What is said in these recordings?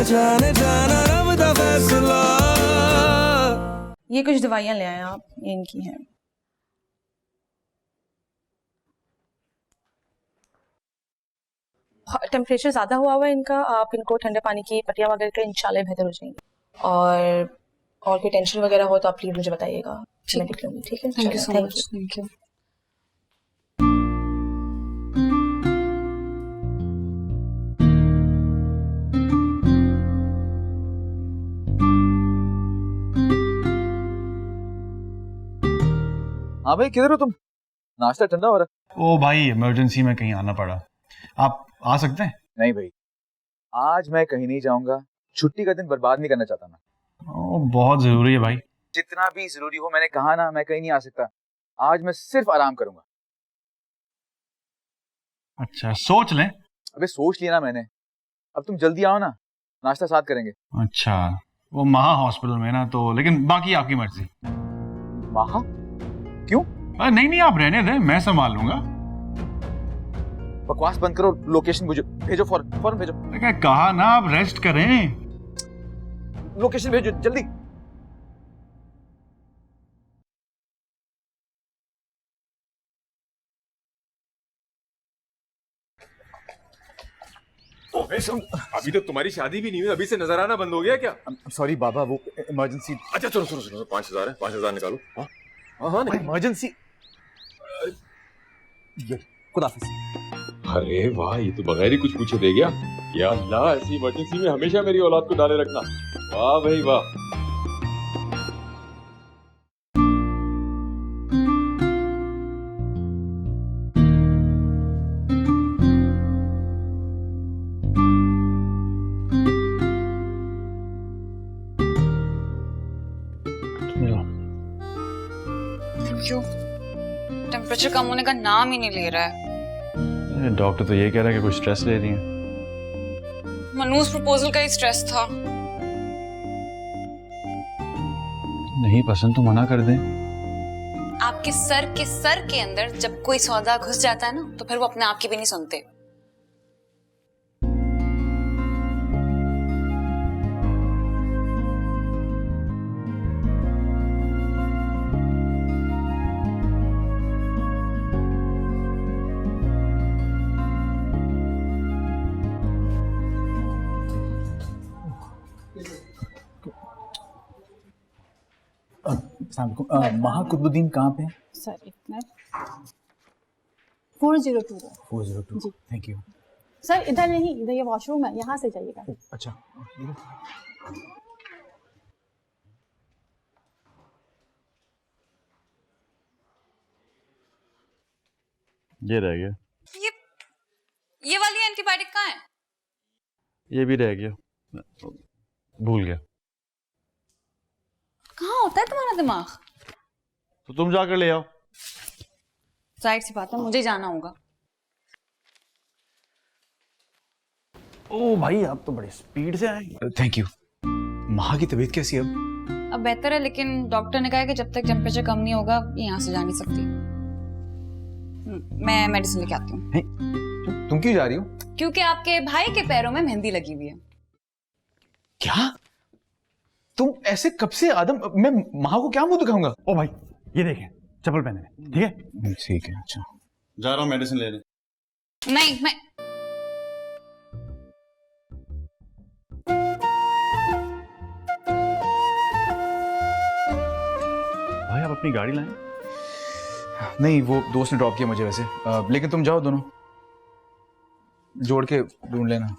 जाने जाना रब दा फैसला। ये कुछ दवाइयाँ ले आए आप, ये इनकी हैं। टेम्परेचर ज़्यादा हुआ है इनका, आप इनको ठंडे पानी की पट्टियाँ वगैरह के इंशाल्लाह बेहतर हो जाएंगी। और कोई टेंशन वगैरह हो तो आप प्लीज मुझे बताइएगा, मैं देख लूँगी। ठीक है, thank you so much. Thank you. हाँ भाई, किधर हो तुम? नाश्ता ठंडा हो रहा है। ओ भाई, इमरजेंसी में कहीं आना पड़ा। आप आ सकते हैं? नहीं भाई, आज मैं कहीं नहीं जाऊंगा। छुट्टी का दिन बर्बाद नहीं करना चाहता मैं। ओ, बहुत जरूरी है भाई। जितना भी जरूरी हो, मैंने कहा ना, मैं कहीं नहीं आ सकता। आज मैं सिर्फ आराम करूंगा। अच्छा, सोच लें। अबे सोच लिया ना मैंने। अब तुम जल्दी आओ ना, नाश्ता साथ करेंगे। अच्छा, वो महा हॉस्पिटल में ना, तो लेकिन बाकी आपकी मर्जी। महा? क्यों? नहीं नहीं, आप रहने दें, मैं संभाल लूंगा। बकवास बंद करो, लोकेशन भेजो, फौरन भेजो। कहा ना, आप रेस्ट करें। लोकेशन भेजो जल्दी। अभी तो तुम्हारी शादी भी नहीं हुई, अभी से नजर आना बंद हो गया क्या? सॉरी बाबा, वो इमरजेंसी। अच्छा सुनो 5,000 है, 5,000 निकालो। हाँ इमरजेंसी। अरे वाह, ये तो बगैर ही कुछ पूछे दे गया। या अल्लाह, ऐसी इमरजेंसी में हमेशा मेरी औलाद को डाले रखना। वाह भाई वाह। क्यों? टेम्परेचर कम होने का नाम ही नहीं ले रहा है। डॉक्टर तो ये कह रहा है कि कुछ स्ट्रेस ले रही है। मनूस प्रपोजल का ही स्ट्रेस था। नहीं पसंद तो मना कर दें। आपके सर के अंदर जब कोई सौदा घुस जाता है ना, तो फिर वो अपने आप की भी नहीं सुनते। महा कुतुबुद्दीन कहाँ पे है? सर एक मिनट। 402 402। Thank you sir. इधर नहीं, इधर ये वॉशरूम है, यहाँ से जाइएगा। अच्छा, ये रह गया। ये वाली एंटीबायोटिक कहाँ है? ये भी रह गया, भूल गया। कहाँ होता है तुम्हारा दिमाग? तो तुम जाकर ले आओ। जाहिर सी बात है, मुझे जाना होगा। ओ भाई, आप तो बड़े स्पीड से आए। Thank you. महा की तबीयत कैसी है अब बेहतर है, लेकिन डॉक्टर ने कहा है कि जब तक टेम्परेचर कम नहीं होगा ये यहाँ से जा नहीं सकती। मैं मेडिसिन लेके आती हूँ। तुम क्यों जा रही हो? क्योंकि आपके भाई के पैरों में मेहंदी लगी हुई है। क्या? तुम ऐसे कब से? आदम, मैं महा को क्या मुंह दिखाऊंगा? ओ भाई, ये देखें, चप्पल पहने हैं। ठीक है, ठीक है। अच्छा, जा रहा हूँ मेडिसिन लेने। नहीं, मैं भाई, आप अपनी गाड़ी लाएं। नहीं, वो दोस्त ने ड्रॉप किया मुझे वैसे। लेकिन तुम जाओ, दोनों जोड़ के ढूंढ लेना।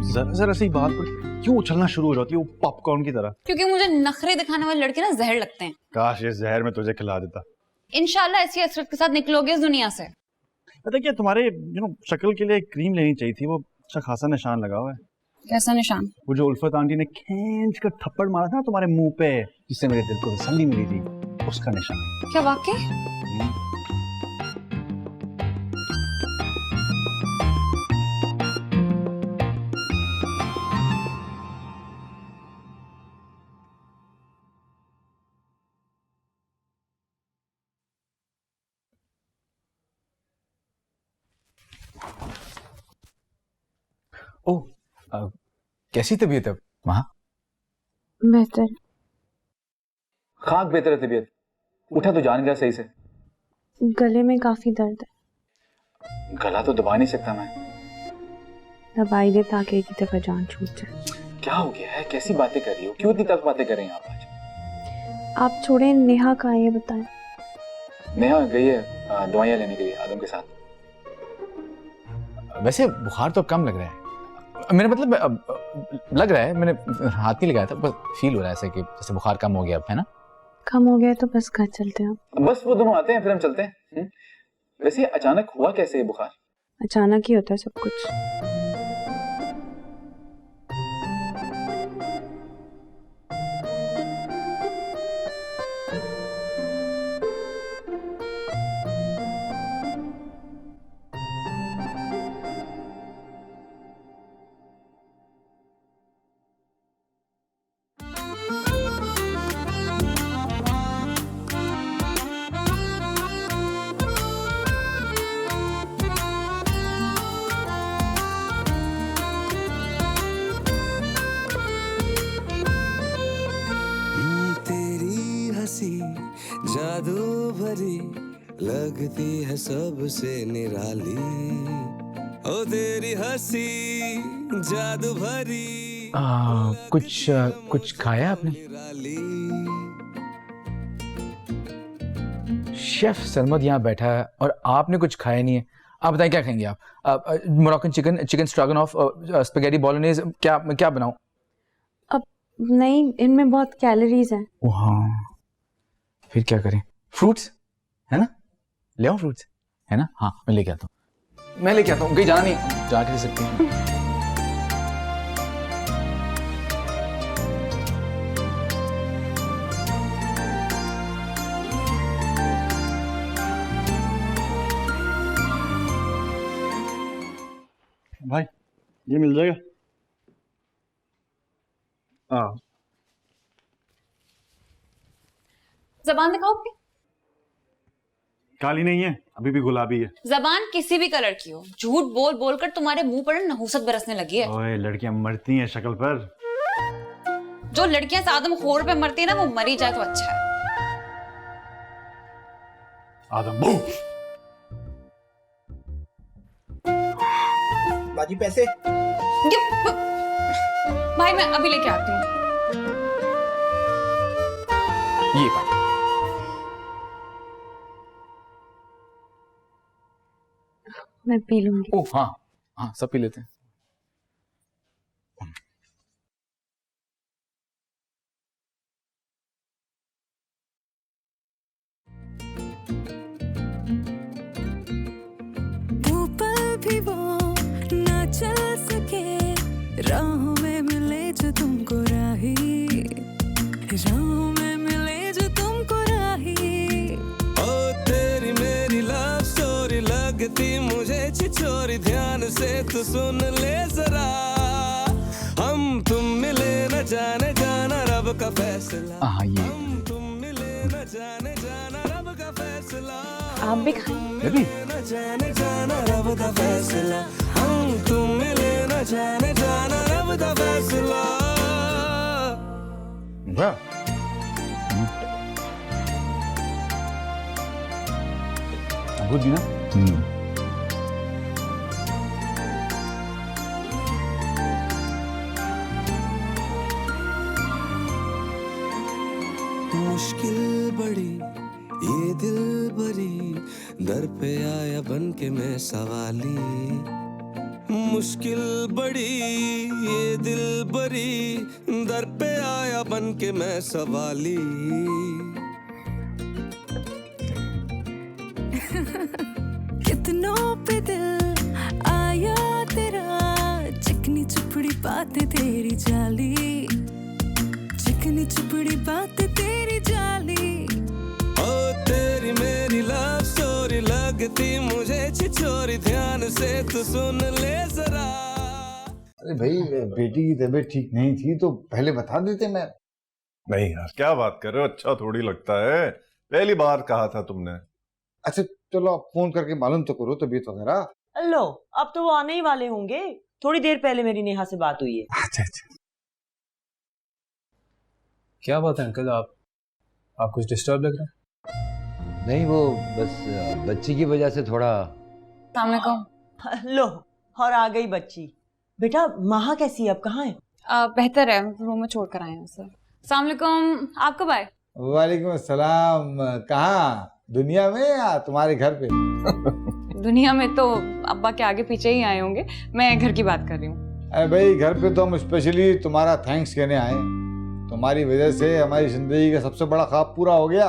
जरा जरा सी बात पर क्यों उछलना शुरू हो जाती है वो पॉपकॉर्न की तरह? क्योंकि मुझे नखरे दिखाने वाले लड़के ना जहर लगते हैं। काश ये जहर में तुझे खिला देता। इंशाल्लाह ऐसी हसरत के साथ निकलोगे इस दुनिया से। पता क्या, तुम्हारे शक्ल के लिए क्रीम लेनी चाहिए थी, वो अच्छा खासा निशान लगा हुआ है। कैसा निशान? वो जो उल्फत आंटी ने खींच कर थप्पड़ मारा था ना तुम्हारे मुंह पे, जिससे मेरे दिल को तसल्ली मिली थी, उसका निशान। क्या वाकई? ओह, कैसी तबीयत है वहाँ? बेहतर। खाक बेहतर है तबीयत। उठा तो जान गया सही से। गले में काफी दर्द है। गला तो दबा नहीं सकता मैं। दवाई दे ताकि एक ही दफा जान छूट जाए। क्या हो गया है? कैसी बातें कर रही हो? क्यों इतनी तल्ख बातें कर रही हैं आप आज? आप छोड़े, नेहा कहाँ है ये बताएं। नेहा गई है दवाइयाँ लेने के लिए आदम के साथ। वैसे बुखार तो अब कम लग रहा है। मेरा मतलब लग रहा है, मैंने हाथ नहीं लगाया था, बस फील हो रहा है ऐसे कि जैसे बुखार कम हो गया अब, है ना? कम हो गया तो बस घर चलते हैं। बस वो दोनों आते हैं फिर हम चलते हैं। वैसे अचानक हुआ कैसे ये बुखार? अचानक ही होता है सब कुछ। तेरी हंसी जादू भरी लगती है सबसे निराली, ओ तेरी हंसी जादू भरी कुछ खाया आपने? निराली। शेफ सरमद यहाँ बैठा है और आपने कुछ खाया नहीं है। आप बताएं क्या खाएंगे आप? मोरक्कन चिकन स्ट्रोगनॉफ, स्पैगेटी बोलोनेज, क्या बनाऊं? अब नहीं, इनमें बहुत कैलोरीज हैं। हाँ, फिर क्या करें? फ्रूट्स है ना? ले आओ फ्रूट्स, है ना? हाँ मैं लेके आता हूँ। कहीं जाना नहीं, जा के सकते हैं। भाई ये मिल जाएगा? हाँ। जबान दिखाओ अपनी। काली नहीं है, अभी भी गुलाबी है। जबान किसी भी कलर की हो, झूठ बोल बोल कर तुम्हारे मुंह पर नहुसत बरसने लगी है। ओए लड़कियां मरती हैं शक्ल पर। जो लड़कियां आदम खोर पे मरती है ना, वो मरी जाए तो अच्छा है। आदम बू। बाजी पैसे। भाई मैं अभी लेके आती हूँ। ये पानी। मैं पी लूंगी। ओह हाँ हाँ, सब पी लेते हैं। ऊपर भी वो ना चल सके, राहों में मिले जो तुमको राही, राहों में मिले जो तुमको राही। ओ तेरी मेरी लव स्टोरी लगती मुझे छिछोरी, ध्यान से तू सुन ले जरा, हम तुम मिले न जाने जाना रब का फैसला। हाँ ये हम तुम मिले न जाने जाना रब का फैसला। आप भी खाएं। बेबी न जाने जाना रब का फैसला, हम तुम मिले न जाने जाना रब का फैसला। वाह, गुड भी ना? मुश्किल बड़ी ये दिल भरी, दर पे आया बन के मैं सवाली। मुश्किल बड़ी ये दिल भरी, दर पे आया बन के मैं सवाली। कितनों पे दिल आया तेरा, चिकनी चुपड़ी बातें तेरी जाली, चिकनी चुपड़ी बातें तेरी जाली। ओ तेरी मेरी लव स्टोरी लगती मुझे छिछोरी, ध्यान से तू सुन ले जरा। अरे भाई, बेटी की तबीयत ठीक नहीं थी तो पहले बता देते। मैं नहीं यार, क्या बात कर रहे हो? अच्छा थोड़ी लगता है, पहली बार कहा था तुमने। अच्छा चलो आप फोन करके मालूम तो करो तबीयत वगैरह। लो अब तो वो आने ही वाले होंगे, थोड़ी देर पहले मेरी नेहा से बात हुई है। अच्छा अच्छा। क्या बात है अंकल, आप कुछ डिस्टर्ब लग रहा है? नहीं, वो बस बच्ची की वजह से थोड़ा। लो, और आ गई बच्ची। बेटा महा कैसी है, अब कहाँ है? बेहतर है, रूम में छोड़ कर आए हैं सर। अस्सलाम वालेकुम, आप कब आए? वालेकुम अस्सलाम। कहाँ, दुनिया में या तुम्हारे घर पे? दुनिया में तो अब्बा के आगे पीछे ही आए होंगे, मैं घर की बात कर रही हूँ। अरे भाई, घर पे तो हम स्पेशली तुम्हारा थैंक्स कहने आए। तुम्हारी वजह से हमारी जिंदगी का सबसे बड़ा ख्वाब पूरा हो गया।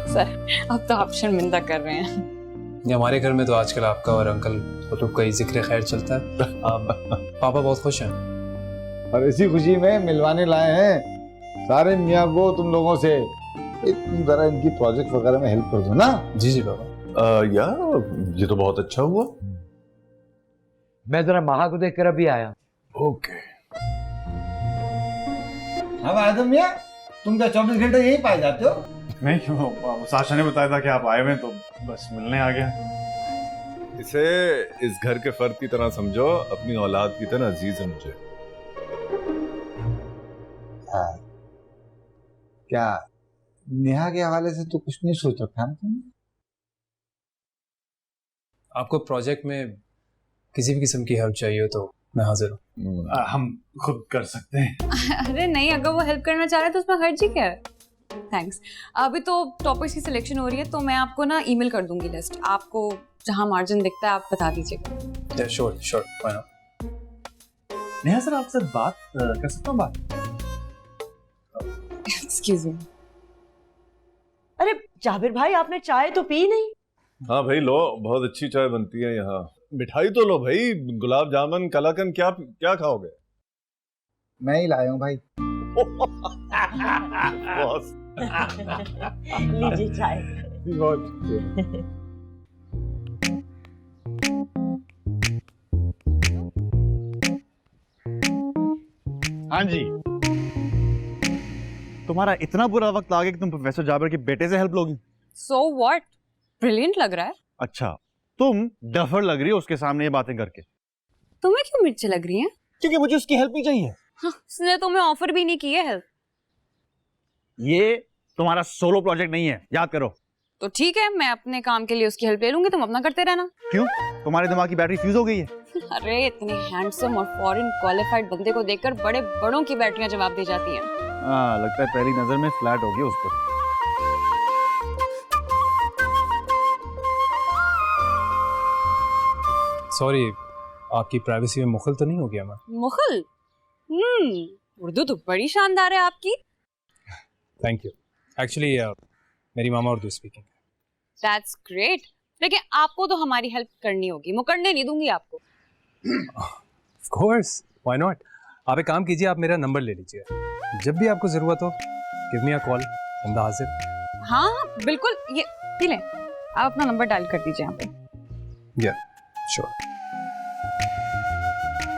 सर अब तो आप शर्मिंदा कर रहे हैं। ये हमारे घर में तो आजकल आपका और अंकल कुतुब का ही जिक्र खैर चलता है। पापा बहुत खुश हैं और इसी खुशी में मिलवाने लाए हैं सारे मियाँ को तुम लोगों से। तुम जरा इनकी प्रोजेक्ट वगैरह में हेल्प कर दो ना। जी जी पापा। यार ये तो बहुत अच्छा हुआ। मैं जरा महा को देख कर अभी आया। ओके। हाँ आदम मियाँ, तुम क्या 24 घंटे यहीं पाए जाते हो? नहीं, वो साशा ने बताया था कि आप आए हुए हैं तो बस मिलने आ गया। इसे इस घर के फर्द की तरह समझो, अपनी औलाद की तरह अजीज है मुझे। क्या नेहा के हवाले से तो कुछ नहीं सोच रखा ना तुमने? आपको प्रोजेक्ट में किसी भी किस्म की हेल्प चाहिए हो तो मैं हाजिर हूँ। हम खुद कर सकते हैं। अरे नहीं, अगर वो हेल्प करना चाह रहे हैं तो उसमें हर्ज ही क्या है। थैंक्स। अभी तो टॉपिक्स की सिलेक्शन हो रही है, तो मैं आपको ना ईमेल कर दूंगी लिस्ट। आपको जहां मार्जिन दिखता है आप बता दीजिएगा। Sure sure, why not. Neha sir, आपसे बात कर सकता हूँ? बात? Excuse me. अरे जाबिर भाई, आपने चाय तो पी नहीं? हाँ भाई लो, बहुत अच्छी चाय बनती है यहाँ। मिठाई तो लो भाई, गुलाब जामुन कलाकंद क्या क्या खाओगे? मैं ही लाया हूँ भाई। बॉस। लीजिए चाय। हाँ जी। तुम्हारा इतना बुरा वक्त आ गया कि तुम प्रोफेसर जाबिर के बेटे से हेल्प लोगी? सो व्हाट, ब्रिलियंट लग रहा है। अच्छा, तुम डफर लग रही हो उसके सामने ये बातें करके। तुम्हें क्यों मिर्ची लग रही है? क्योंकि मुझे उसकी हेल्प नहीं चाहिए। हाँ, उसने तुम्हें ऑफर भी नहीं की है हेल्प। ये तुम्हारा सोलो प्रोजेक्ट नहीं है, याद करो। तो ठीक है, मैं अपने काम के लिए उसकी हेल्प ले लूंगी, तुम अपना करते रहना। क्यों, तुम्हारे दिमाग की बैटरी फ्यूज हो गई है? अरे इतने हैंडसम और फॉरेन क्वालिफाइड बंदे को देखकर बड़े बड़ों की बैटरियां जवाब दे जाती हैं। हाँ, लगता है पहली नजर में फ्लैट हो गया उस पर। सॉरी, आपकी प्राइवेसी में मुखल तो नहीं हो गया मैं? मुखल? उर्दू तो बड़ी शानदार है आपकी। Thank you. एक्चुअली मेरी मामा उर्दू स्पीकिंग है। That's great. लेकिन आपको तो हमारी हेल्प करनी होगी, मुकरने नहीं दूंगी आपको। Of course, why not. आप एक काम कीजिए, आप मेरा नंबर ले लीजिए, जब भी आपको जरूरत हो गिव मी अ कॉल, बंदा हाजिर। हाँ बिल्कुल, ये लें, आप अपना नंबर डायल कर दीजिए यहाँ पे। या श्योर।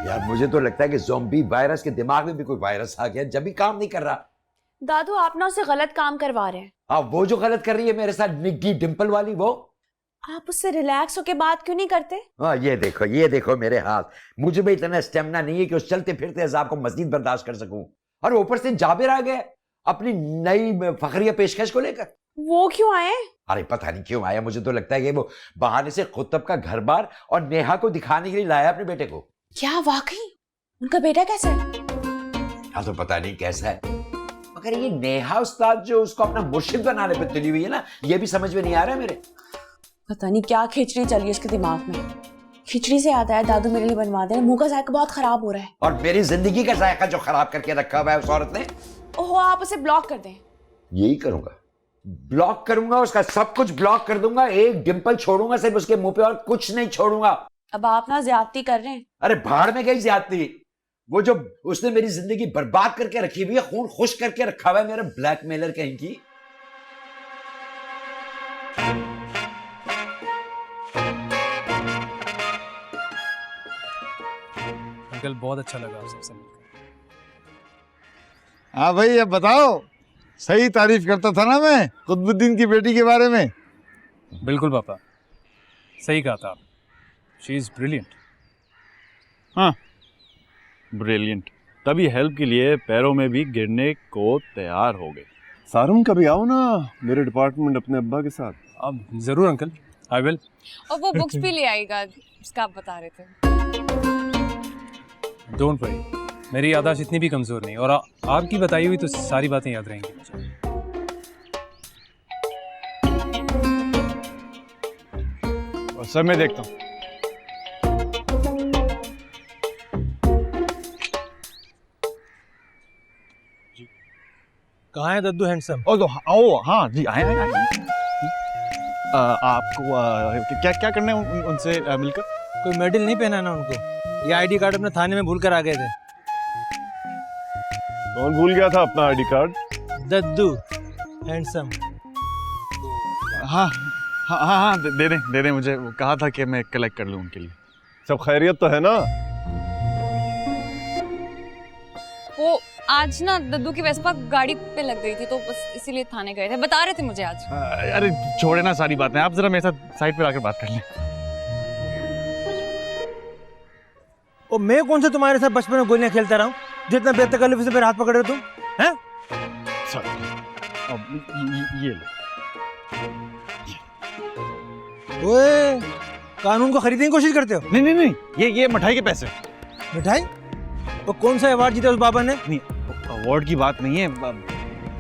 यार मुझे तो लगता है कि ज़ॉम्बी वायरस के दिमाग में भी कोई वायरस आ गया, जब भी काम नहीं कर रहा। दादू, आप ना उससे गलत काम करवा रहे हैं। हाँ, वो जो गलत कर रही है मेरे साथ, निग्गी डिंपल वाली, वो। आप उससे रिलैक्स होके बात क्यों नहीं करते? हाँ, ये देखो मेरे हाथ। मुझे भी इतना स्टेमिना नहीं है कि उस चलते फिरते अजाब को मजीद बर्दाश्त कर सकूं। और ऊपर से जाबिर आ गया अपनी नई फखरिया पेशकश को लेकर। वो क्यों आए? अरे पता नहीं क्यों आया, मुझे तो लगता है कि वो बहाने से कुतुब का घर बार और नेहा को दिखाने के लिए लाया अपने बेटे को। क्या वाकई? उनका बेटा कैसा है? हाँ, तो पता नहीं कैसा है, मगर ये नेहा उस्ताद जो उसको अपना मुर्शिद बनाने पर तुली हुई है ना, ये भी समझ में नहीं आ रहा है मेरे। पता नहीं क्या खिचड़ी चली है उसके दिमाग में। खिचड़ी से याद आया, दादू मेरे लिए बनवा दे, मुंह का जायका बहुत खराब हो रहा है। और मेरी जिंदगी का जायका जो खराब करके रखा हुआ है उस औरत ने। ओहो, आप उसे ब्लॉक कर दें। यही करूंगा, ब्लॉक करूंगा, उसका सब कुछ ब्लॉक कर दूंगा, एक डिंपल छोड़ूंगा सिर्फ उसके मुंह पे, और कुछ नहीं छोड़ूंगा। अब आप ना ज्यादती कर रहे हैं। अरे भाड़ में गई ज्यादती, वो जो उसने मेरी जिंदगी बर्बाद करके रखी हुई है, खून खुश करके रखा हुआ है, मेरा ब्लैकमेलर कहीं की। अंकल, बहुत अच्छा लगा आपसे मिलकर। हाँ भाई, अब बताओ, सही तारीफ करता था ना मैं कुतुबुद्दीन की बेटी के बारे में? बिल्कुल पापा, सही कहा था, शी इज़ ब्रिलियंट। हाँ ब्रिलियंट, तभी हेल्प के लिए पैरों में भी गिरने को तैयार हो गए। सारुम कभी आओ ना मेरे डिपार्टमेंट अपने अब्बा के साथ। अब ज़रूर अंकल, आई विल। और वो बुक्स भी ले आएगा जिसका आप बता रहे थे। डोंट वरी, मेरी याददाश्त इतनी भी कमज़ोर नहीं, और आपकी बताई हुई तो सारी बातें याद रहेंगी मुझे। और सर मैं देखता हूँ। कहाँ है दद्दू हैंडसम? ओ तो आओ, हाँ जी आए आए आए। आपको क्या क्या करना है उनसे मिलकर? कोई मेडल नहीं पहना ना उनको, ये आईडी कार्ड अपने थाने में भूल कर आ गए थे। कौन भूल गया था अपना आईडी कार्ड? दद्दू हैंडसम। हाँ हाँ हाँ हाँ, दे दें मुझे, वो कहा था कि मैं कलेक्ट कर लूँ उनके लिए। सब खैरियत तो है ना? वो आज ना दद्दू की वेस्पा गाड़ी पे लग गई थी तो बस इसीलिए थाने गए थे, बता रहे थे मुझे आज। अरे छोड़े ना सारी बातें, आप जरा मेरे साथ साइड पे आकर बात कर लें। ओ मैं कौन सा तुम्हारे साथ बचपन में गोलियां खेलता रहा हूँ, जितना बेतकल्लुफी से मेरे हाथ पकड़े हो तुम, हैं? सर अब ये लो। ओए, कानून को खरीदने की कोशिश करते हो? नहीं नहीं नहीं, ये मिठाई के पैसे। मिठाई? वो कौन सा अवार्ड जीता उस बाबा ने? नहीं, अवार्ड की बात नहीं है,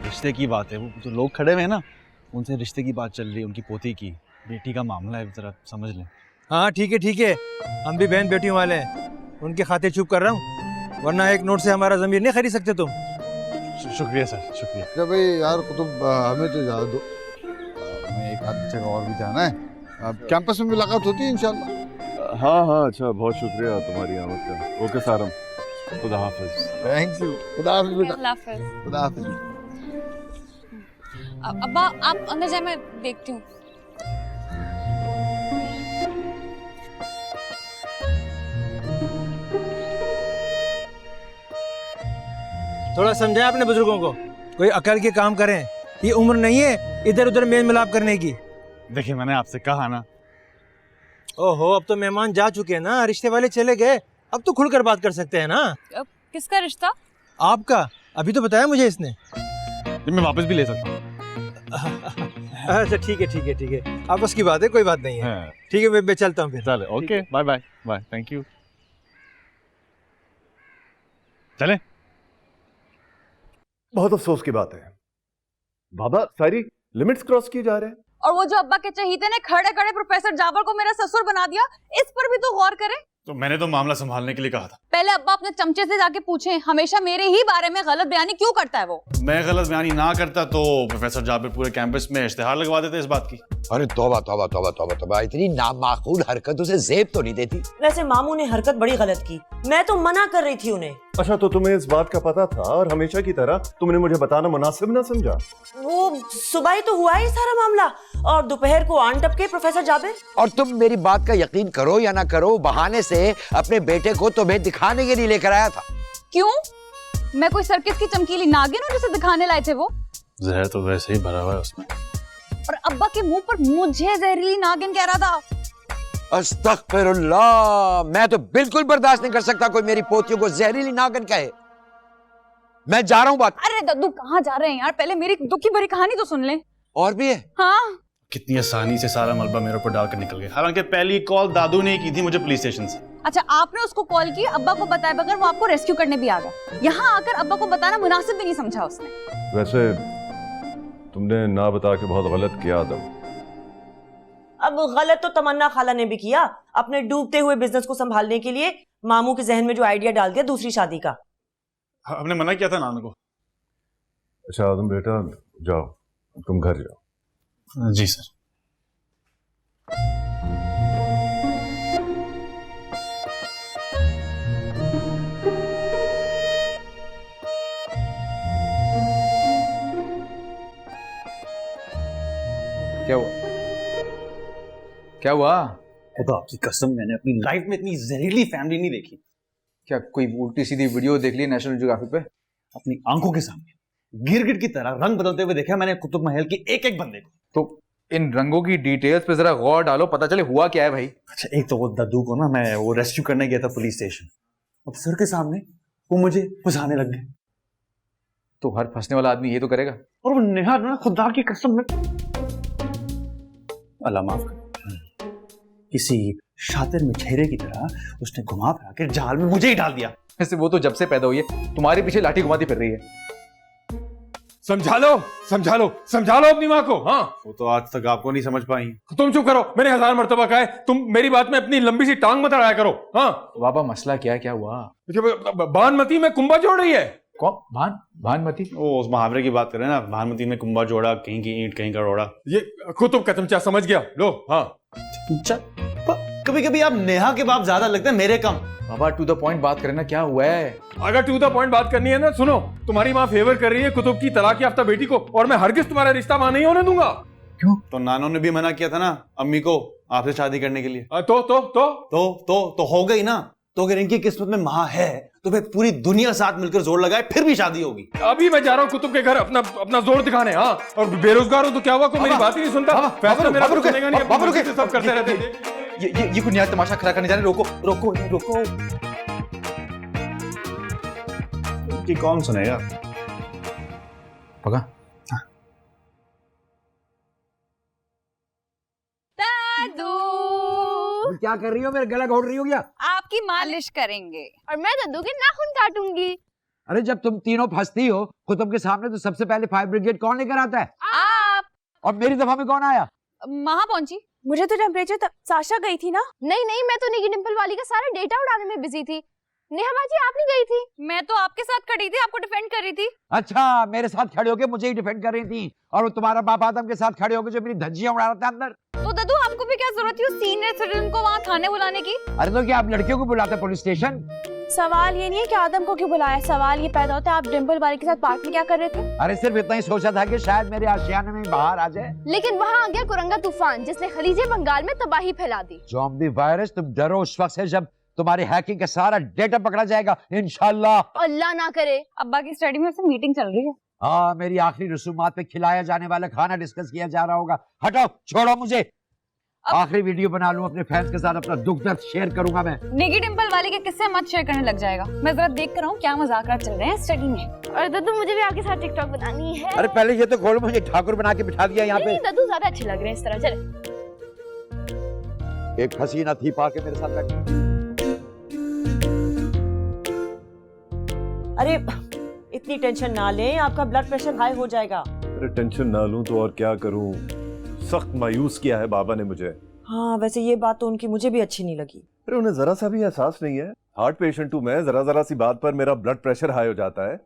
रिश्ते की बात है। वो जो लोग खड़े हुए हैं ना, उनसे रिश्ते की बात चल रही है, उनकी पोती की, बेटी का मामला है, जरा समझ लें। हाँ ठीक है, हम भी बहन बेटियों वाले हैं, उनके खाते चुप कर रहा हूँ, वरना एक नोट से हमारा जमीर नहीं खरीद सकते तुम। शुक्रिया सर, शुक्रिया। अच्छा भाई यार कुतुब, हमें तो जा दो, हमें एक आध जगह और भी जाना है। अब कैंपस में मुलाकात होती है इंशाल्लाह। हाँ हाँ, अच्छा बहुत शुक्रिया तुम्हारी आमद का। ओके सारम, खुदा हाफिज। थैंक यू, खुदा हाफिज बेटा। अल्लाह हाफिज। खुदा हाफिज। अब्बा आप अंदर जाए, मैं देखती हूँ। थोड़ा समझाएं अपने बुजुर्गों को, कोई अकल के काम करें, ये उम्र नहीं है इधर उधर मेल मिलाप करने की। देखिए मैंने आपसे कहा ना। ओहो, अब तो मेहमान जा चुके हैं ना, रिश्ते वाले चले गए, अब तो खुलकर बात कर सकते हैं ना। किसका रिश्ता? आपका, अभी तो बताया मुझे इसने। मैं वापस भी ले सकता हूँ। अच्छा ठीक है, आपस की बात है, कोई बात नहीं है। ठीक है, मैं चलता हूँ फिर। चले, okay, bye bye bye, thank you. चले। बहुत अफसोस की बात है बाबा, सारी लिमिट्स क्रॉस किए जा रहे हैं। और वो जो अब्बा के चहीते ने खड़े खड़े प्रोफेसर जाबर को मेरा ससुर बना दिया, इस पर भी तो गौर करें। तो मैंने तो मामला संभालने के लिए कहा था। पहले अब्बा अपने चमचे से जाके पूछें, हमेशा मेरे ही बारे में गलत बयानी क्यों करता है वो? मैं गलत बयानी ना करता तो प्रोफेसर जाबिर पूरे कैंपस में इश्तिहार लगवा देते इस बात की। अरे तौबा तौबा तौबा तौबा तौबा, इतनी नामाकूल हरकत उसे जेब तो नहीं देती। वैसे मामू ने हरकत बड़ी गलत की, मैं तो मना कर रही थी उन्हें। अच्छा, तो तुम्हें इस बात का पता था और हमेशा की तरह तुमने मुझे बताना मुनासिब ना समझा? वो सुबह ही तो हुआ है सारा मामला, और दोपहर को आन टपके प्रोफेसर जाबिर। और तुम मेरी बात का यकीन करो या ना करो, बहाने से अपने बेटे को तुम्हें दिखाने के लिए लेकर आया था। क्यों? मैं कोई सर्किस की चमकीली नागिन हूँ जिसे दिखाने लाए थे वो? जहर तो वैसे ही भरा हुआ है उसमें। और अब्बा के मुंह पर मुझे जहरीली नागिन कह रहा था। अस्तगफिरुल्लाह, मैं तो बिल्कुल बर्दाश्त नहीं कर सकता कोई मेरी पोतियों को जहरीली नागिन कहे। मैं जा रहा हूँ बात। अरे दद्दू कहाँ जा रहे हैं यार, पहले मेरी दुखी भरी कहानी तो सुन ले। और भी है? हाँ। कितनी आसानी से सारा मलबा मेरे ऊपर डालकर निकल गया, हालांकि पहली कॉल दादू ने की थी मुझे पुलिस स्टेशन से। अच्छा, आपने उसको कॉल की, अब्बा को बताए बगैर वो आपको रेस्क्यू करने भी आ गया। यहाँ आकर अब्बा को बताना मुनासिब भी नहीं समझा उसने। वैसे तुमने ना बता के बहुत गलत किया आदम। अब गलत तो तमन्ना खाला ने भी किया, अपने डूबते हुए बिजनेस को संभालने के लिए मामू के जहन में जो आइडिया डाल दिया दूसरी शादी का। हमने मना किया था नाना को। अच्छा आदम बेटा, जाओ तुम घर जाओ। जी सर। क्या हुआ? क्या हुआ? खुदा आपकी कसम, मैंने अपनी लाइफ में इतनी जहरीली फैमिली नहीं देखी। क्या कोई उल्टी सीधी वीडियो देख ली नेशनल ज्योग्राफिक पे? अपनी आंखों के सामने गिरगिट की तरह रंग बदलते हुए देखा मैंने कुतुब महल के एक एक बंदे को। तो इन रंगों की डिटेल्स पे जरा गौर डालो, पता चले हुआ क्या है भाई। अच्छा, एक तो वो दद्दू को ना मैं वो रेस्क्यू करने गया था पुलिस स्टेशन, अब सर के सामने वो मुझे फंसाने लग गए। तो हर फंसने वाला आदमी ये तो करेगा। और वो नेहा ना खुदा की कसम में, अल्लाह माफ कर, किसी शातिर मिठेरे की तरह उसने घुमा फिरा के जाल में मुझे ही डाल दिया। वैसे वो तो जब से पैदा हुई है तुम्हारे पीछे लाठी घुमाती फिर रही है। समझा लो समझा लो समझा लो अपनी माँ को। हाँ, वो तो आज तक आपको नहीं समझ पाई। तुम चुप करो, मैंने 1000 मर्तबा कहा है, तुम मेरी बात में अपनी लंबी सी टांग मत अड़ाया करो। हाँ बाबा मसला क्या है, क्या हुआ? भानमती में कुंभा जोड़ रही है। कौन? भानमती? वो उस मुहावरे की बात कर रहे हैं ना, भानमती में कुंभा जोड़ा, कहीं की ईंट कहीं का रोड़ा। ये कुतुब का चमचा, समझ गया लो। हाँ कभी कभी आप नेहा के बाप ज्यादा लगते हैं मेरे कम। बाबा टू द पॉइंट बात करें ना, क्या हुआ है? अगर टू द पॉइंट बात करनी है ना, सुनो, तुम्हारी माँ फेवर कर रही है कुतुब की तलाक याफ्ता बेटी को, और मैं हरगिज तुम्हारा रिश्ता वहां नहीं होने दूंगा। क्यों? तो नानों ने भी मना किया था ना अम्मी को आपसे शादी करने के लिए। तो हो गई ना। तो अगर इनकी किस्मत में माँ है तो फिर पूरी दुनिया साथ मिलकर जोर लगाए फिर भी शादी होगी। अभी मैं जा रहा हूँ कुतुब के घर अपना जोर दिखाने। हाँ, और बेरोजगार हो तो क्या हुआ, कोई मेरी बात ही नहीं सुनता। फैसला मेरा सुनेगा नहीं, अपनी मर्जी से सब करते रहते हैं। ये कुछ नया तमाशा खड़ा करने जा रहे, रोको रोको रोको। कि कौन सुनेगा? पका क्या कर रही हो? मेरा गला घोट रही हो क्या? आपकी मालिश करेंगे और मैं दद्दू के नाखून काटूंगी। अरे जब तुम तीनों फंसती हो कुतुब के सामने तो सबसे पहले फायर ब्रिगेड कौन लेकर आता है? आप। और मेरी दफा में कौन आया? महा पहुंची। मुझे तो टेम्परेचर साशा गई थी ना। नहीं, मैं तो निकी डिंपल वाली का सारा डेटा उड़ाने में बिजी थी। नेहा बाजी आप नहीं गई थी? मैं तो आपके साथ खड़ी थी, आपको डिफेंड कर रही थी। अच्छा, मेरे साथ खड़े होके मुझे ही डिफेंड कर रही थी, और वो तुम्हारा बाप आदम के साथ खड़े होके जो मेरी धज्जियां उड़ा रहा था अंदर। तो दद्दू आपको भी क्या जरूरत थी उस सीनियर सिटीजन को वहाँ थाने बुलाने की? अरे तो क्या आप लड़कियों को बुलाते पुलिस स्टेशन? सवाल ये नहीं है कि आदम को क्यों बुलाया, सवाल ये पैदा होता है आप डिंपल वाली के साथ पार्क में क्या कर रहे थे? अरे सिर्फ इतना ही सोचा था कि शायद मेरे आशियाने में बाहर आ जाए, लेकिन वहाँ आ गया कुरंगा तूफान जिसने खलीजे बंगाल में तबाही फैला दी। Zombie virus. तुम डरो उस वक्त से जब तुम्हारी हैकिंग का सारा डेटा पकड़ा जाएगा इंशाल्लाह। अल्लाह ना करे। अब्बा की स्टडी में से मीटिंग चल रही है। हाँ, मेरी आखिरी रसूमात पे खिलाया जाने वाला खाना डिस्कस किया जा रहा होगा। हटाओ, छोड़ो मुझे। आखिरी वीडियो बना लूं अपने फैंस के साथ, अपना दुख दर्द शेयर करूंगा मैं। निकी डिंपल वाले के किस्से मत शेयर करने लग जाएगा। मैं जरा देख कर आऊं क्या मजाकरात चल रहे हैं स्टडी में। और दद्दू मुझे भी आपके साथ टिकटॉक बनानी है। अरे पहले ये तो खोलो, मुझे ठाकुर बना के बिठा दिया यहाँ पे। दद्दू ज्यादा अच्छे लग रहे हैं इस तरह। चले। एक हसीना थी पाके मेरे साथ बैठी। अरे इतनी टेंशन ना लें, आपका ब्लड प्रेशर हाई हो जाएगा। अरे टेंशन ना लूं तो और क्या करूं, सख्त मायूस किया है बाबा ने मुझे। हाँ, वैसे ये बात तो उनकी मुझे भी अच्छी नहीं लगी। अरे उन्हें जरा सा भी एहसास नहीं है, हार्ट पेशेंट हूं मैं, जरा सी बात पर मेरा ब्लड प्रेशर हाई हो जाता है।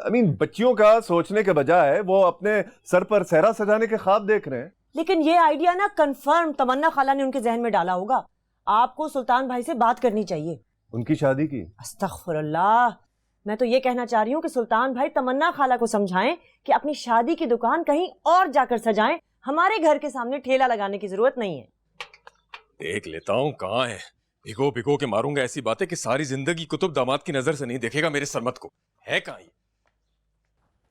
I mean, बच्चियों का सोचने के बजाय वो अपने सर पर सहरा सजाने के ख्वाब देख रहे हैं। लेकिन ये आइडिया ना कंफर्म तमन्ना खाला ने उनके जहन में डाला होगा। आपको सुल्तान भाई से बात करनी चाहिए। उनकी शादी की? अस्तगफुरुल्लाह, मैं तो ये कहना चाह रही हूँ कि सुल्तान भाई तमन्ना खाला को समझाएं कि अपनी शादी की दुकान कहीं और जाकर सजाएं, हमारे घर के सामने ठेला लगाने की जरूरत नहीं है। देख लेता हूँ कहाँ है, भिगो भिगो के मारूंगा ऐसी बातें कि सारी जिंदगी कुतुब दामाद की नजर से नहीं देखेगा मेरे सरमत को। है कहाँ ये?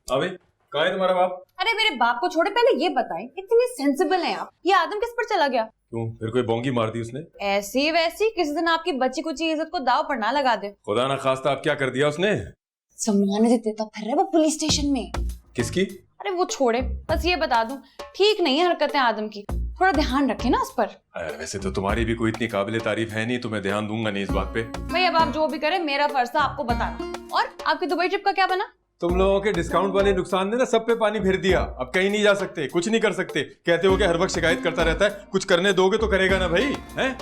अबे कहाँ है तुम्हारा बाप? अरे मेरे बाप को छोड़े, पहले ये बताएं इतने सेंसिबल हैं आप, ये आदम किस पर चला गया? क्यों, फिर कोई बोंगी मार दी उसने? ऐसी वैसी किसी दिन आपकी बच्ची कुची इज्जत को दाव पर ना लगा दे। खुदा ना खास्ता अब क्या कर दिया उसने? सम्मान देता फिर रहा है वो पुलिस स्टेशन में। किसकी? अरे वो छोड़े, बस ये बता दूं ठीक नहीं है हरकतें आदम की, थोड़ा ध्यान रखे ना उस पर। वैसे तो तुम्हारी भी कोई इतनी काबिले तारीफ है नहीं, तो मैं ध्यान दूंगा नहीं इस बात पे। भाई अब आप जो भी करें मेरा फर्ज था आपको बताना। और आपकी दुबई ट्रिप का क्या बना? तुम लोगों के डिस्काउंट वाले नुकसान ने ना सब पे पानी फिर दिया। अब कहीं नहीं जा सकते, कुछ नहीं कर सकते। कहते हो कि हर वक्त शिकायत करता रहता है, कुछ करने दोगे तो करेगा ना भाई। हैं?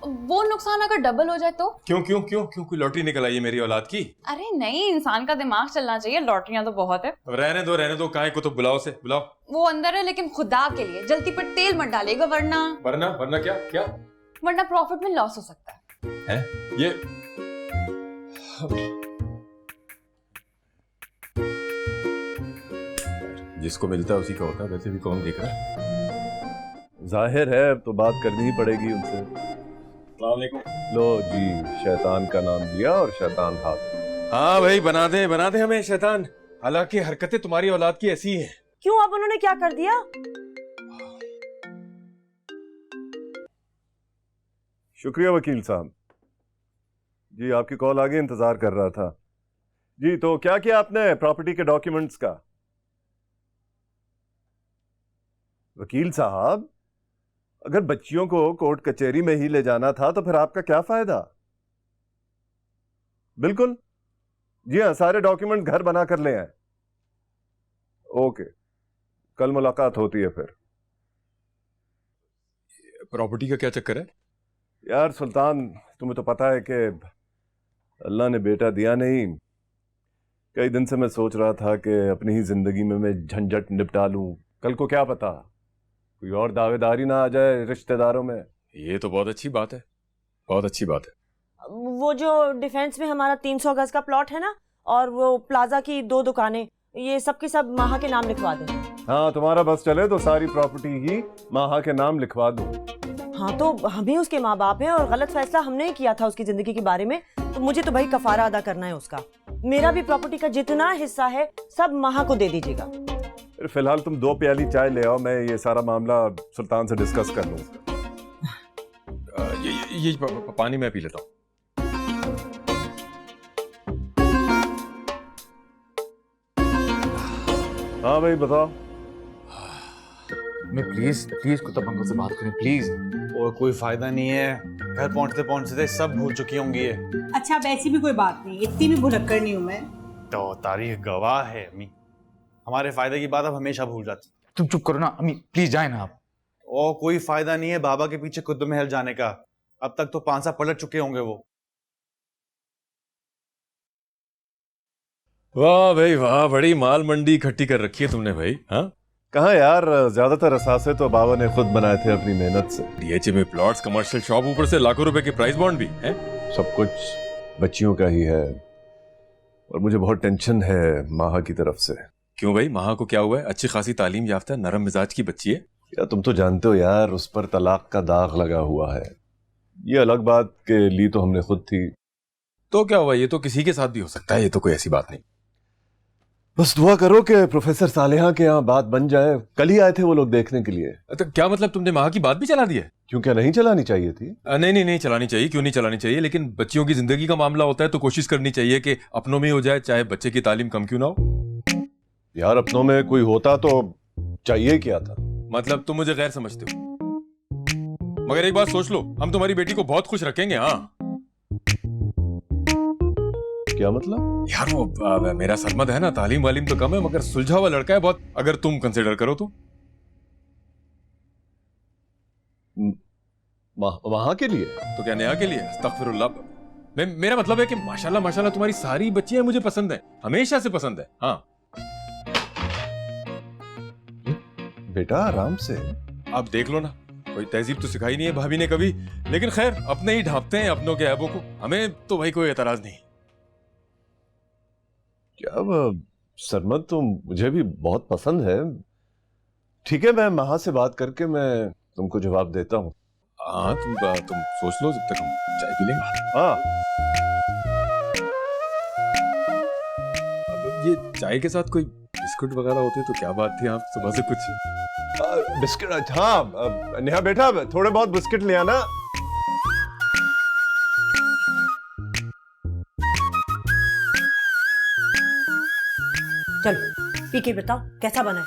वो नुकसान अगर डबल हो जाए तो? क्यों क्यों क्यों क्यों, कोई लॉटरी निकल आई है मेरी औलाद की? अरे नहीं, इंसान का दिमाग चलना चाहिए, लॉटरियां तो बहुत है। रहने दो, काहे को तो बुलाओ से बुलाओ। वो अंदर है, लेकिन खुदा के लिए जल्दी पर तेल मत डालेगा वरना वरना क्या क्या? वरना प्रॉफिट में लॉस हो सकता है। ये जिसको मिलता है उसी का होता है, वैसे भी कौन देख रहा है? जाहिर है अब तो बात करनी ही पड़ेगी उनसे। अस्सलाम वालेकुम। लो जी, शैतान का नाम लिया और शैतान हाथ। हाँ भाई, बना दे हमें शैतान। हालांकि हरकतें तुम्हारी औलाद की ऐसी हैं। क्यों, अब उन्होंने क्या कर दिया? शुक्रिया वकील साहब। जी आपकी कॉल आ गई, इंतजार कर रहा था। जी तो क्या किया आपने प्रॉपर्टी के डॉक्यूमेंट्स का? वकील साहब, अगर बच्चियों को कोर्ट कचहरी में ही ले जाना था तो फिर आपका क्या फायदा? बिल्कुल, जी हाँ, सारे डॉक्यूमेंट घर बना कर ले आए। ओके, कल मुलाकात होती है फिर। प्रॉपर्टी का क्या चक्कर है? यार सुल्तान, तुम्हें तो पता है कि अल्लाह ने बेटा दिया नहीं। कई दिन से मैं सोच रहा था कि अपनी ही जिंदगी में मैं झंझट निपटा लूं। कल को क्या पता कोई और दावेदारी ना आ जाए रिश्तेदारों में। ये तो बहुत अच्छी बात है, बहुत अच्छी बात है। वो जो डिफेंस में हमारा 300 गज का प्लॉट है ना, और वो प्लाजा की 2 दुकानें, ये सब के सब माहा के नाम लिखवा दें। हाँ, तुम्हारा बस चले तो सारी प्रॉपर्टी ही माहा के नाम लिखवा दूं। हाँ, तो हम ही उसके माँ बाप हैं और गलत फैसला हमने ही किया था उसकी जिंदगी के बारे में, तो मुझे तो भाई कफारा अदा करना है उसका। मेरा भी प्रॉपर्टी का जितना हिस्सा है सब माहा को दे दीजिएगा। फिलहाल तुम 2 प्याली चाय ले आओ, मैं ये सारा मामला सुल्तान से डिस्कस कर लूंगा। ये पानी मैं पी लेता हूँ। हाँ भाई बताओ। मैं प्लीज कुतुब अंकल से बात करें प्लीज। और कोई फायदा नहीं है, घर पहुंचते पहुंचते सब भूल चुकी होंगी ये। अच्छा, अब ऐसी भी कोई बात नहीं, इतनी भी भुलक्कड़ नहीं हूँ मैं। तो तारीख गवाह है अम्मी, हमारे फायदे की बात अब हमेशा भूल जाती। तुम चुप करो ना अम्मी, प्लीज जाए ना आप। और कोई फायदा नहीं है बाबा के पीछे कुतुब महल जाने का, अब तक तो 5 साल पलट चुके होंगे वो। वाह भाई वाह, बड़ी माल मंडी इकट्ठी कर रखी है तुमने भाई। हाँ, कहाँ यार, ज्यादातर असासे तो बाबा ने खुद बनाए थे अपनी मेहनत से। डीएचए में प्लॉट्स, कमर्शियल शॉप, ऊपर से लाखों रुपए के प्राइस बॉन्ड भी है। सब कुछ बच्चियों का ही है और मुझे बहुत टेंशन है माहा की तरफ से। क्यों भाई, माहा को क्या हुआ है? अच्छी खासी तालीम याफ्ता नरम मिजाज की बच्ची है। यार तुम तो जानते हो यार, उस पर तलाक का दाग लगा हुआ है। ये अलग बात के ली तो हमने खुद थी। तो क्या हुआ, ये तो किसी के साथ भी हो सकता है, ये तो कोई ऐसी बात नहीं। बस दुआ करो कि प्रोफेसर सालेहा के यहाँ बात बन जाए। कल ही आए थे वो लोग देखने के लिए। तो क्या मतलब तुमने माहा की बात भी चला दी है? क्यों, क्या नहीं चलानी चाहिए थी? नहीं चलानी चाहिए। क्यों नहीं चलानी चाहिए, लेकिन बच्चियों की जिंदगी का मामला होता है तो कोशिश करनी चाहिए कि अपनों में हो जाए, चाहे बच्चे की तालीम कम क्यों ना हो। यार अपनों में कोई होता तो चाहिए क्या था? मतलब तुम मुझे गैर समझते हो, मगर एक बात सोच लो, हम तुम्हारी बेटी को बहुत खुश रखेंगे। हाँ, क्या मतलब? यार वो मेरा सरमद है ना, तालीम वालीम तो कम है मगर सुलझा हुआ लड़का है बहुत। अगर तुम कंसिडर करो तो वहां के लिए तो क्या नया के लिए? अस्तगफिरुल्लाह। मेरा मतलब है कि माशाल्लाह माशाल्लाह तुम्हारी सारी बच्चियां मुझे पसंद है, हमेशा से पसंद है। हाँ बेटा आराम से, आप देख लो ना, कोई तहजीब तो सिखाई नहीं है भाभी ने कभी, लेकिन खैर अपने ही ढांपते हैं अपनों के ऐबों को। हमें तो भाई कोई एतराज नहीं। क्या सरमद तो मुझे भी बहुत पसंद है। ठीक है, मैं माहा से बात करके मैं तुमको जवाब देता हूँ। हाँ तुम सोच लो, जब तक हम चाय पी लेंगे। हाँ, अब ये चाय के साथ कोई बिस्कुट वगैरह होते तो क्या बात थी। आप सुबह से कुछ बिस्किट? हाँ नेहा बेटा, थोड़े बहुत बिस्किट ले आना। चलो पी के बताओ कैसा बना है।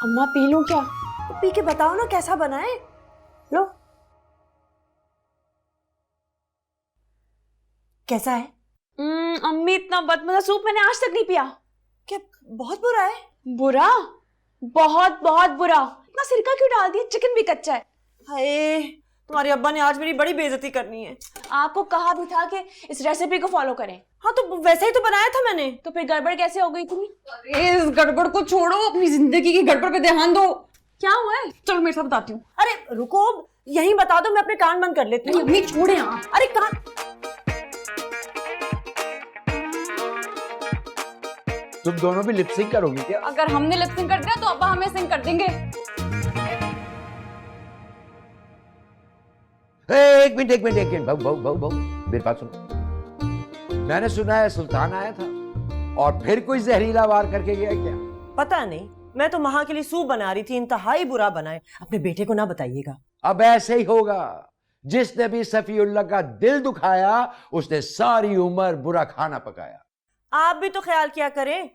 अम्मा पी लूं क्या? तो पी के बताओ ना कैसा बना है। लो, कैसा है? अम्मी इतना बदमजा सूप मैंने आज तक नहीं पिया। क्या बहुत बुरा है? बुरा? बहुत बहुत बुरा। इतना सिरका क्यों डाल दिया? चिकन भी कच्चा है। हाय, तुम्हारे अब्बा ने आज मेरी बड़ी बेइज्जती करनी है। आपको कहा भी था कि इस रेसिपी को फॉलो करें। हाँ तो वैसे ही तो बनाया था मैंने। तो फिर गड़बड़ कैसे हो गई तुम्हें? अरे इस गड़बड़ को छोड़ो, अपनी जिंदगी की गड़बड़ पे ध्यान दो। क्या हुआ है? चलो मेरे साथ बताती हूँ। अरे रुको, यहीं बता दो, मैं अपने कान बंद कर लेती हूँ। अम्मी छोड़े आप। अरे कान, तुम दोनों भी लिपसिंग करोगी क्या? अगर हमने लिपसिंग कर दिया तो अब्बा हमें सिंग कर देंगे। एक मिनट भाऊ मेरी बात सुनो। मैंने सुना है सुल्तान आया था और फिर कोई जहरीला वार करके गया क्या? पता नहीं, मैं तो माँ के लिए सूप बना रही थी, इंतहाई बुरा बनाए। अपने बेटे को ना बताइएगा। अब ऐसे ही होगा, जिसने भी सफीउल्लाह का दिल दुखाया उसने सारी उम्र बुरा खाना पकाया। आप भी तो ख्याल किया करें,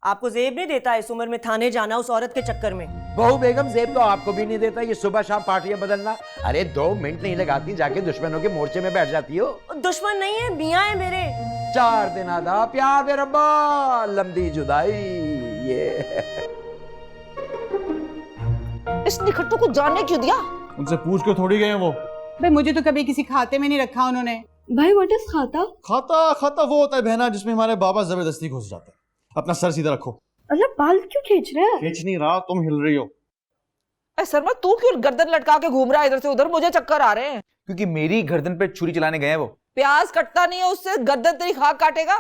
आपको जेब नहीं देता इस उम्र में थाने जाना उस औरत के चक्कर में। बहू बेगम जेब तो आपको भी नहीं देता ये सुबह शाम पार्टियां बदलना। अरे 2 मिनट नहीं लगाती, जाके दुश्मनों के मोर्चे में बैठ जाती हो। दुश्मन नहीं है, मियाँ है मेरे। 4 दिन आधा प्यार में रब्बा, लंबी जुदाई। ये इस निखट्टू को जानने क्यों दिया? उनसे पूछ के थोड़ी गए हैं वो। भाई मुझे तो कभी किसी खाते में नहीं रखा उन्होंने। भाई व्हाट इज खाता? खाता वो होता है बहना जिसमें हमारे बाबा जबरदस्ती घुस जाते हैं। अपना सर सीधा रखो। अल्लाह, बाल क्यों खींच रहे हैं? खींच नहीं रहा, तुम हिल रही हो। सरमत तू क्यों गर्दन लटका के घूम रहा है इधर से उधर? मुझे चक्कर आ रहे हैं। क्योंकि मेरी गर्दन पे छुरी चलाने गए हैं वो। प्याज कटता नहीं है उससे, गर्दन तेरी खाक काटेगा।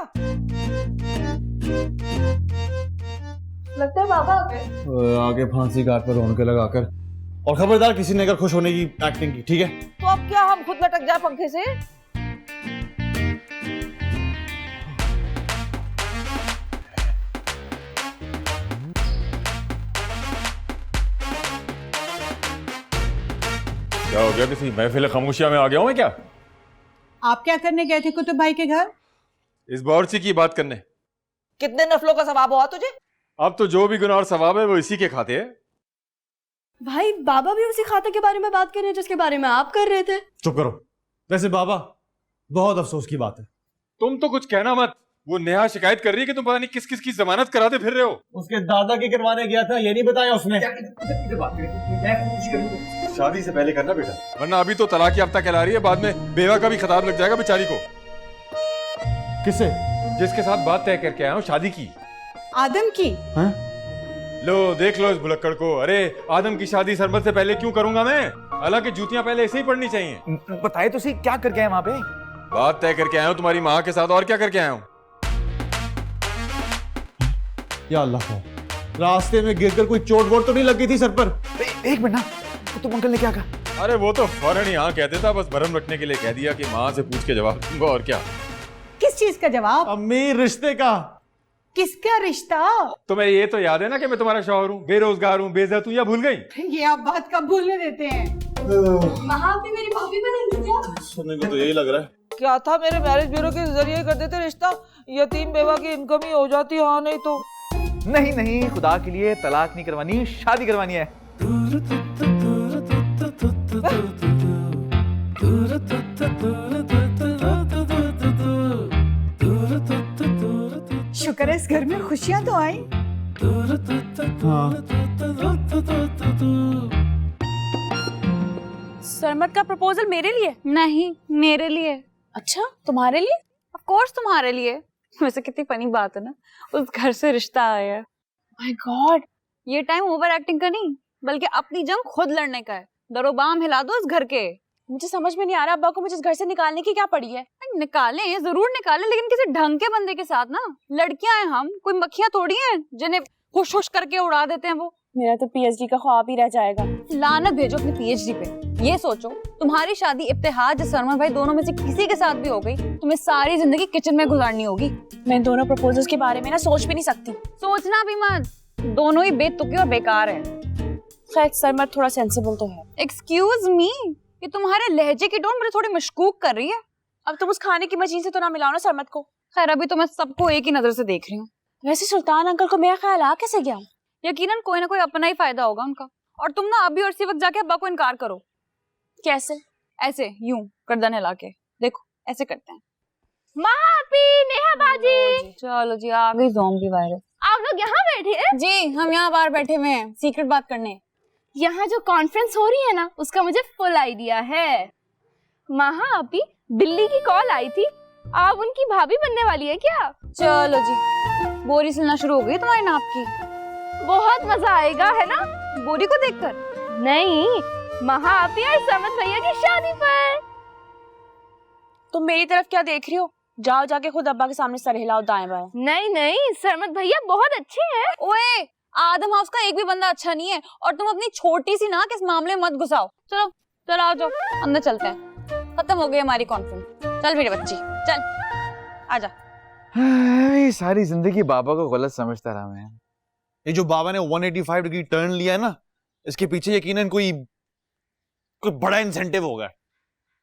लगता है बाबा आ गए। आगे फांसी काट पर रौनके लगाकर। और खबरदार किसी ने अगर खुश होने की एक्टिंग की, ठीक है? तो अब क्या हम खुद लटक जाए पंखे से? क्या हो गया, किसी महफिल खामोशिया में आ गया हूं मैं क्या? आप क्या करने गए थे कुतुब भाई के घर? इस बावर्ची की बात करने। कितने नफलों का सवाब हुआ तुझे? अब तो जो भी गुनाह और सवाब है वो इसी के खाते हैं। भाई बाबा भी उसी खाते के बारे में बात कर रहे हैं जिसके बारे में आप कर रहे थे। चुप करो। वैसे बाबा, बहुत अफसोस की बात है। तुम तो कुछ कहना मत। वो नेहा शिकायत कर रही है कि तुम पता नहीं किस किस की जमानत कराते फिर रहे हो। उसके दादा की करवाने गया था, ये नहीं बताया उसने। शादी से पहले करना बेटा, वरना अभी तो तलाक याफ्ता कहला रही है, बाद में बेवा का भी खिताब लग जाएगा बेचारी को। किससे? जिसके साथ बात तय करके आया हूँ शादी की। आदम की? हाँ? लो देख लो इस भुलक्कड़ को। अरे आदम की शादी सरबत से पहले क्यों करूंगा मैं? हालांकि जूतियां पहले ऐसे ही पड़नी चाहिए। बताए तो सही, क्या करके आए वहां पे? बात तय करके आया हूँ तुम्हारी माँ के साथ, और क्या करके आया हूँ? या अल्लाह का, रास्ते में गिरकर कोई चोट वोट तो नहीं लगी थी सर पर? एक मिनट ना, तो अंकल ने क्या कहा? अरे वो तो फौरन ही हाँ कहते था, बस भरम रखने के लिए कह दिया कि माँ से पूछ के जवाब दूंगा, और क्या। किस चीज का जवाब? अम्मी, रिश्ते का। किसका रिश्ता? तुम्हें ये तो याद है ना कि मैं तुम्हारा शौहर हूँ, बेरोजगार हूँ, बेइज्जत हूँ, या भूल गई? ये आप बात कब भूलने देते हैं? वहाँ पे मेरी भाभी बनेंगी क्या? सुनने को तो यही लग रहा है। क्या था, मेरे मैरिज ब्यूरो के जरिए कर देते रिश्ता, यतीम बेवा की इनकम ही हो जाती। हाँ नहीं तो नहीं, खुदा के लिए तलाक नहीं करवानी, शादी करवानी है। शुक्र है इस घर में खुशियां तो आई। सरमत का प्रपोजल मेरे लिए? नहीं, मेरे लिए। अच्छा, तुम्हारे लिए? ऑफ कोर्स तुम्हारे लिए। वैसे कितनी फनी बात है ना, उस घर से रिश्ता आया है। माय गॉड, ये टाइम ओवर एक्टिंग का नहीं बल्कि अपनी जंग खुद लड़ने का है। दरोबाम हिला दो इस घर के। मुझे समझ में नहीं आ रहा अब्बा को मुझे इस घर से निकालने की क्या पड़ी है? निकालें, जरूर निकालें, लेकिन किसी ढंग के बंदे के साथ ना। लड़कियां हैं हम, कोई मक्खियां थोड़ी हैं जिन्हें हुश हुश करके उड़ा देते हैं वो। मेरा तो पीएचडी का ख्वाब ही रह जाएगा। लानत भेजो अपने पीएचडी पे। ये सोचो, तुम्हारी शादी इब्तिहाज या सरमत भाई दोनों में से किसी के साथ भी हो गई, तुम्हें सारी जिंदगी किचन में गुजारनी होगी। मैं दोनों प्रपोजल्स के बारे में ना सोच भी नहीं सकती। सोचना भी मत, दोनों ही बेतुके और बेकार हैं। खैर सरमत थोड़ा सेंसिबल तो है। एक्सक्यूज मी, ये तुम्हारे लहजे की टोन मुझे थोड़ी मशकूक कर रही है। अब तुम उस खाने की मशीन से तो ना मिलाओ ना सरमत को। खैर अभी तो मैं सबको एक ही नजर से देख रही हूँ। वैसे सुल्तान अंकल को मेरा ख्याल आ कैसे गया? यकीनन कोई ना कोई अपना ही फायदा होगा उनका। और तुम ना अभी और इसी वक्त जाके अब्बा को इनकार करो। कैसे? ऐसे, यूं गर्दन हिला के। देखो ऐसे करते हैं। महापी, नेहा बाजी। चलो जी, आ गई ज़ॉम्बी वायरस। आप लोग यहाँ बैठे हैं? जी, हम यहाँ बाहर बैठे हुए हैं सीक्रेट बात करने। यहाँ जो कॉन्फ्रेंस हो रही है ना, उसका मुझे फुल आइडिया है। महापी, बिल्ली की कॉल आई थी, आप उनकी भाभी बनने वाली है क्या? चलो जी, बोरी सिलना शुरू हो गई तुम्हारी नाप की। बहुत मजा आएगा है ना बोरी को देखकर? नहीं, महापी और समत भैया की शादी पर। तुम मेरी तरफ क्या देख रही हो? जाओ जाके खुद अब्बा के सामने सर हिलाओ दाएं बाएं। नहीं नहीं, सरमत भैया बहुत अच्छे हैं। ओए, आदम हाउस का एक भी बंदा अच्छा नहीं है, और तुम अपनी छोटी सी नाक इस मामले में मत घुसाओ। चलो चलो आओ, जाओ अंदर चलते हैं। खत्म हो गई हमारी कॉन्फ्रेंस। चल मेरे बच्ची, चल आजा। ये सारी जिंदगी बाबा को गलत समझता रहा मैं। ये जो बाबा ने 185 डिग्री टर्न लिया है ना, इसके पीछे यकीनन कोई बड़ा इंसेंटिव होगा।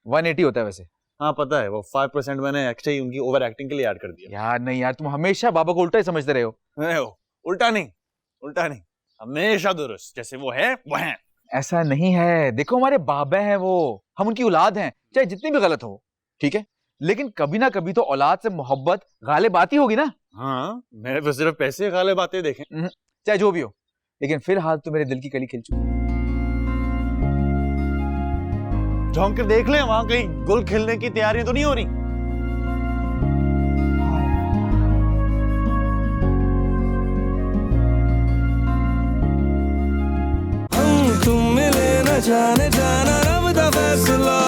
180 होता है वैसे। हाँ पता है, वो 5% मैंने एक्स्ट्रा ही उनकी ओवर एक्टिंग के लिए ऐड कर दिया। यार नहीं यार, तुम हमेशा बाबा को उल्टा ही समझते रहे हो। नहीं हो, उल्टा नहीं, हमेशा दुरुस्त, जैसे वो है वो है। ऐसा नहीं है, देखो हमारे बाबा हैं वो, हम उनकी औलाद हैं, चाहे जितनी भी गलत हो, ठीक है, लेकिन कभी ना कभी तो औलाद से मोहब्बत गालिब आती होगी ना। हाँ, मैंने तो सिर्फ पैसे गालिब आते देखे। चाहे जो भी हो, लेकिन फिलहाल तो मेरे दिल की कली खिल चुकी। झोंक के देख ले, वहां कहीं गुल खिलने की तैयारी तो नहीं हो रही। हम तुम मिले न जाने जाना रब दा फैसला